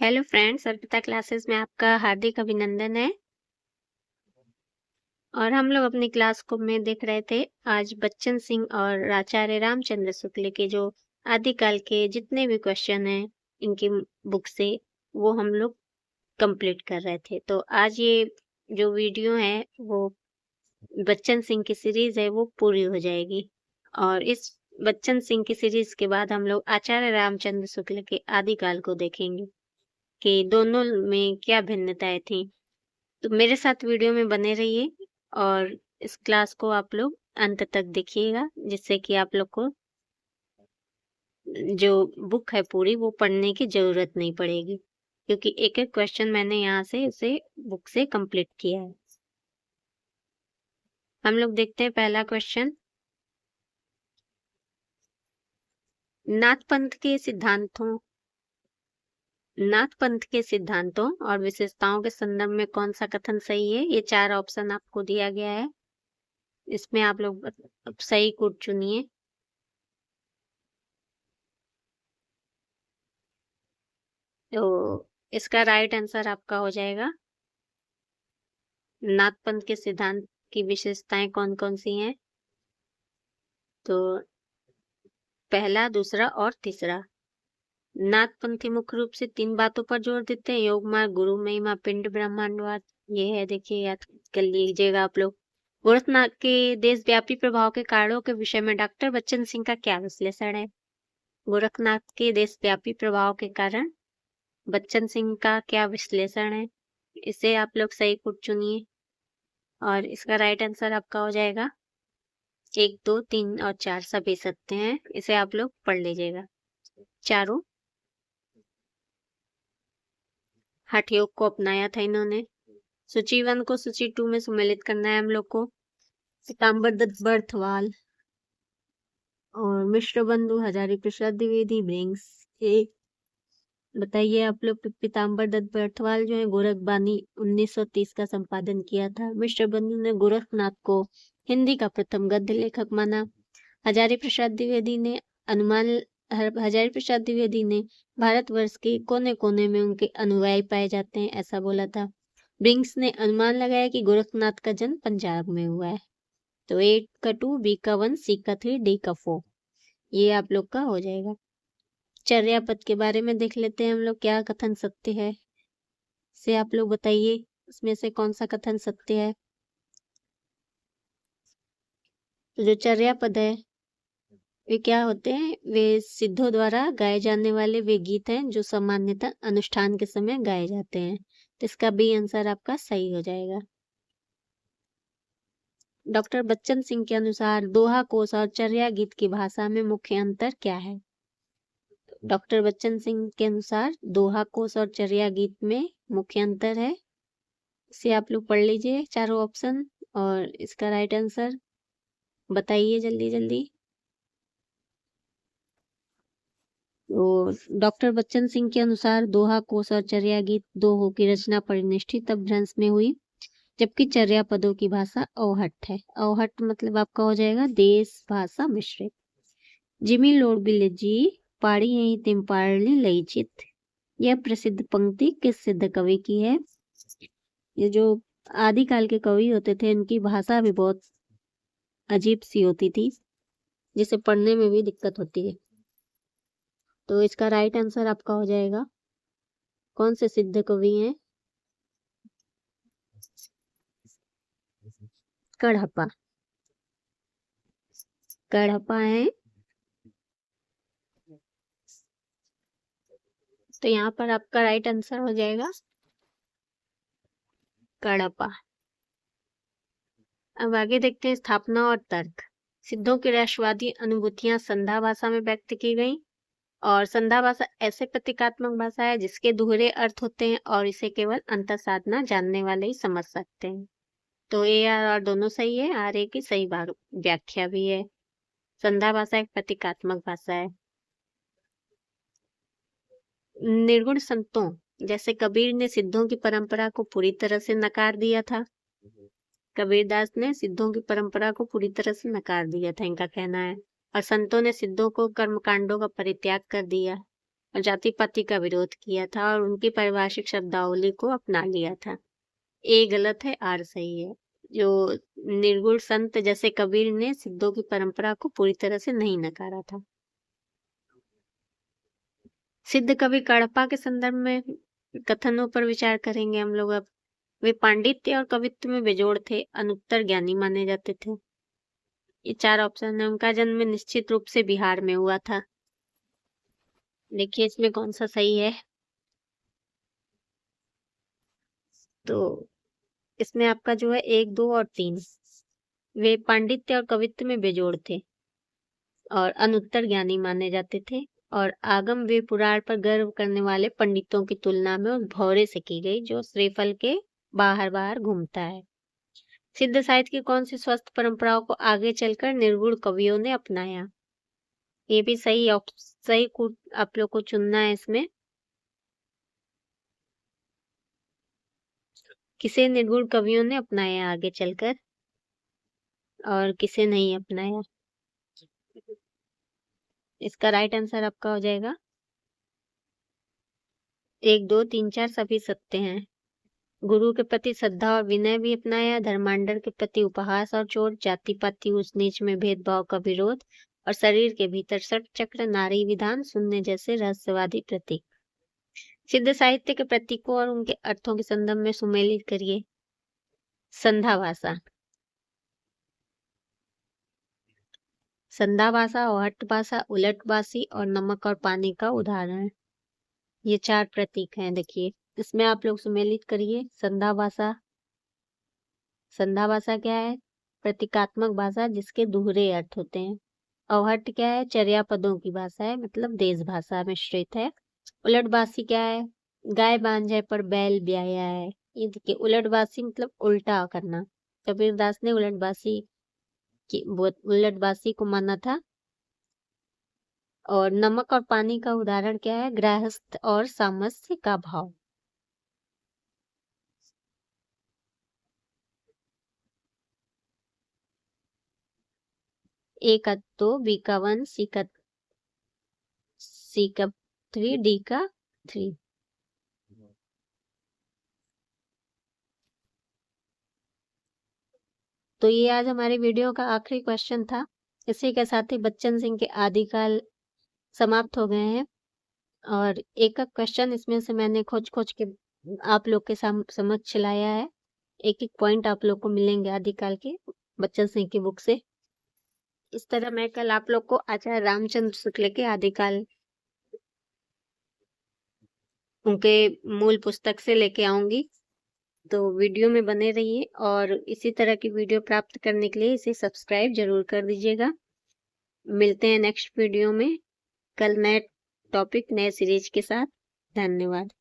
Hello friends, Arpita classes में आपका हार्दिक अभिनंदन है। और हम लोग अपनी क्लास को में देख रहे थे आज बच्चन सिंह और आचार्य रामचंद्र शुक्ल के जो आदिकाल के जितने भी क्वेश्चन हैं इनकी बुक से वो हम लोग कंप्लीट कर रहे थे। तो आज ये जो वीडियो है वो बच्चन सिंह की सीरीज है वो पूरी हो जाएगी। और इस बच्चन सिंह की सीरीज के बाद हम लोग आचार्य रामचंद्र शुक्ल के आदिकाल को देखेंगे कि दोनों में क्या भिन्नताएं थी। तो मेरे साथ वीडियो में बने रहिए और इस क्लास को आप लोग अंत तक देखिएगा, जिससे कि आप लोग को जो बुक है पूरी वो पढ़ने की जरूरत नहीं पड़ेगी, क्योंकि एक एक क्वेश्चन मैंने यहाँ से इसे बुक से कंप्लीट किया है। हम लोग देखते हैं पहला क्वेश्चन। नाथ पंथ के सिद्धांतों और विशेषताओं के संदर्भ में कौन सा कथन सही है? ये 4 ऑप्शन आपको दिया गया है, इसमें आप लोग सही को चुनिए। तो इसका राइट आंसर आपका हो जाएगा नाथ पंथ के सिद्धांत की विशेषताएं कौन कौन सी हैं? तो पहला, दूसरा और तीसरा। नाथ पंथी मुख्य रूप से 3 बातों पर जोर देते हैं: योग मार्ग, गुरु महिमा, पिंड ब्रह्मांडवाद। ये है, देखिए याद कर लीजिएगा आप लोग। गोरखनाथ के देशव्यापी प्रभाव के कारणों के विषय में डॉक्टर बच्चन सिंह का क्या विश्लेषण है? गोरखनाथ के देशव्यापी प्रभाव के कारण बच्चन सिंह का क्या विश्लेषण है? इसे आप लोग सही कोट चुनिए और इसका राइट आंसर आपका हो जाएगा 1, 2, 3 और 4 सभी सत्य हैं। इसे आप लोग पढ़ लीजिएगा चारों। हठ योग को अपनाया था इन्होंने। सूची 1 को सूची 2 में सम्मिलित करना है हम लोग को। पीताम्बर दत्त बर्थवाल और मिश्र बंधु हजारी प्रसाद द्विवेदी ब्रिंग्स। ये बताइए आप लोग। पीताम्बर दत्त बर्थवाल जो है गोरखबानी 1930 का संपादन किया था। मिश्र बंधु ने गोरखनाथ को हिंदी का प्रथम गद्य लेखक माना। हजारी प्रसाद द्विवेदी ने भारतवर्ष के कोने कोने में उनके अनुयायी पाए जाते हैं, ऐसा बोला था। ब्रिंग्स ने अनुमान लगाया कि गोरखनाथ का जन्म पंजाब में हुआ है। तो A का 2, B का 1, C का 3, D का 4 ये आप लोग का हो जाएगा। चर्या पद के बारे में देख लेते हैं हम लोग, क्या कथन सत्य है से आप लोग बताइए, इसमें से कौन सा कथन सत्य है? तो जो चर्या पद है वे क्या होते हैं? वे सिद्धों द्वारा गाए जाने वाले वे गीत हैं जो सामान्यतः अनुष्ठान के समय गाए जाते हैं। तो इसका बी आंसर आपका सही हो जाएगा। डॉक्टर बच्चन सिंह के अनुसार दोहा कोश और चर्या गीत की भाषा में मुख्य अंतर क्या है? डॉक्टर बच्चन सिंह के अनुसार दोहा कोश और चर्या गीत में मुख्य अंतर है। इसे आप लोग पढ़ लीजिए चारों ऑप्शन और इसका राइट आंसर बताइए जल्दी जल्दी। तो डॉक्टर बच्चन सिंह के अनुसार दोहा कोश और चर्या गीत दोहों की रचना परिनिष्ठित अपभ्रंश में हुई, जबकि चर्या पदों की भाषा अवहट्ठ है। अवहट्ठ मतलब आपका हो जाएगा देश भाषा मिश्रित। जिमी लोड बिलेजी पाड़ी यही तिम पाड़ली लई चित। यह प्रसिद्ध पंक्ति किस सिद्ध कवि की है? ये जो आदिकाल के कवि होते थे इनकी भाषा भी बहुत अजीब सी होती थी, जिसे पढ़ने में भी दिक्कत होती है। तो इसका राइट आंसर आपका हो जाएगा कौन से सिद्ध कवि हैं? कढ़प्पा। कढ़प्पा है। तो यहाँ पर आपका राइट आंसर हो जाएगा कढ़प्पा। अब आगे देखते हैं स्थापना और तर्क। सिद्धों की राष्ट्रवादी अनुभूतियां संधा भाषा में व्यक्त की गई, और संधा भाषा ऐसे प्रतीकात्मक भाषा है जिसके दोहरे अर्थ होते हैं और इसे केवल अंतर साधना जानने वाले ही समझ सकते हैं। तो ए आर दोनों सही है, आर ए की सही व्याख्या भी है। संधा भाषा एक प्रतीकात्मक भाषा है। निर्गुण संतों जैसे कबीर ने सिद्धों की परंपरा को पूरी तरह से नकार दिया था। कबीरदास ने सिद्धों की परंपरा को पूरी तरह से नकार दिया था, इनका कहना है। और संतों ने सिद्धों को कर्मकांडों का परित्याग कर दिया। और जाति पाति का विरोध किया था और उनकी पारिभाषिक शब्दावली को अपना लिया था। ए गलत है, आर सही है। जो निर्गुण संत जैसे कबीर ने सिद्धों की परंपरा को पूरी तरह से नहीं नकारा था। सिद्ध कवि कडप्पा के संदर्भ में कथनों पर विचार करेंगे हम लोग अब। वे पांडित्य और कवित्व में बेजोड़ थे, अनुत्तर ज्ञानी माने जाते थे। ये 4 ऑप्शन है। उनका जन्म निश्चित रूप से बिहार में हुआ था। देखिए इसमें कौन सा सही है। तो इसमें आपका जो है 1, 2 और 3। वे पांडित्य और कवित्व में बेजोड़ थे और अनुत्तर ज्ञानी माने जाते थे, और आगम वे पुराण पर गर्व करने वाले पंडितों की तुलना में उस भौरे से की गई जो श्रीफल के बाहर बाहर घूमता है। सिद्ध साहित्य की कौन सी स्वस्थ परंपराओं को आगे चलकर निर्गुण कवियों ने अपनाया। ये भी सही आप लोग को चुनना है इसमें। किसे निर्गुण कवियों ने अपनाया आगे चलकर और किसे नहीं अपनाया। इसका राइट आंसर आपका हो जाएगा 1, 2, 3, 4 सभी सत्य हैं। गुरु के प्रति श्रद्धा और विनय भी अपनाया, धर्मांडर के प्रति उपहास और चोट, जाति पाति ऊंच नीच में भेदभाव का विरोध, और शरीर के भीतर षट चक्र, नारी विधान, शून्य जैसे रहस्यवादी प्रतीक। सिद्ध साहित्य के प्रतीकों और उनके अर्थों के संदर्भ में सुमेलित करिए। संधा भाषा, संधा भाषा, औहट भाषा, उलटबासी और नमक और पानी का उदाहरण। ये 4 प्रतीक हैं। देखिए इसमें आप लोग सुमेलित करिए। संधा भाषा, संधा भाषा क्या है? प्रतीकात्मक भाषा जिसके दोहरे अर्थ होते हैं। औहट क्या है? चर्या पदों की भाषा है, मतलब देश भाषा मिश्रित है। उलटबासी क्या है? गाय बांझे पर बैल ब्याया है। ये देखिए उलटबासी मतलब उल्टा करना। कबीरदास ने उलटबासी को माना था। और नमक और पानी का उदाहरण क्या है? गृहस्थ और सामस्य का भाव। ए का 2, बी का 1, सी का 3, डी का 3। तो ये आज हमारे वीडियो का आखिरी क्वेश्चन था। इसी के साथ ही बच्चन सिंह के आदिकाल समाप्त हो गए हैं। और एक एक क्वेश्चन इसमें से मैंने खोज खोज के आप लोग के समक्ष लाया है। एक एक पॉइंट आप लोग को मिलेंगे आदिकाल के बच्चन सिंह की बुक से। इस तरह मैं कल आप लोग को आचार्य रामचंद्र शुक्ल के आदिकाल उनके मूल पुस्तक से लेके आऊंगी। तो वीडियो में बने रहिए और इसी तरह की वीडियो प्राप्त करने के लिए इसे सब्सक्राइब जरूर कर दीजिएगा। मिलते हैं नेक्स्ट वीडियो में कल नए टॉपिक नए सीरीज के साथ। धन्यवाद।